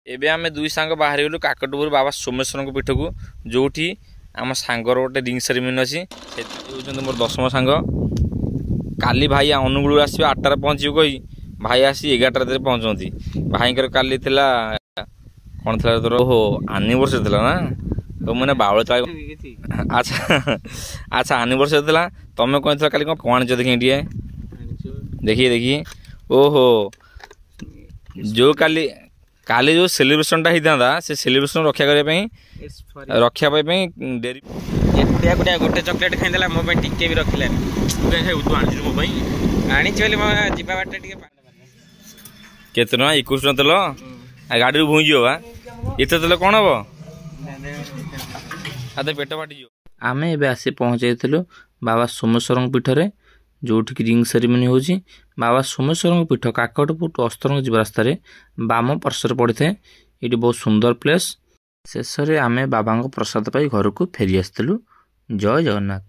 एबे आमे दुई सांग बाहर गलु काकटपुर बाबा सोमेश्वर पीठ को जो आम सांगर गोटे रिंग सेरेमनी अच्छी से मोर दशम सांग काली भाई अनुगुल आस 8टार पहुँचे कही भाई आसी 11टार पहुँचती भाई काली कौन था तोर ओहो आनिवर्सरी थी ना तो मैंने बावल अच्छा अच्छा आनिवर्सरी थी तुम कौन थी काली कौन आनिच देखिए देखिए देखिए ओहो जो काली काली जो सेलिब्रेशन टा होता से सेलिब्रेशन रक्षा करने रक्षा डेरी गोटे चॉकलेट खाईदेला मो टिके भी रखिला तू आनी मो आनी जीवा बाट केते टका 21 तेल गाड़ी भूई बा एत तेल कौन हम आते पेट फाटी आम ए आसी पहुँचाइलु बाबा सोमेश्वर पीठरे जो रिंग सेरेमनी हो बाबा सोमेश्वर पीठ काकटपुर टू अस्तरंग जी रास्त बाम पार्श्वर पड़ी था ये बहुत सुंदर प्लेस शेष में आम बाबा प्रसाद पाई घर को फेरी आसलु जय जगन्नाथ।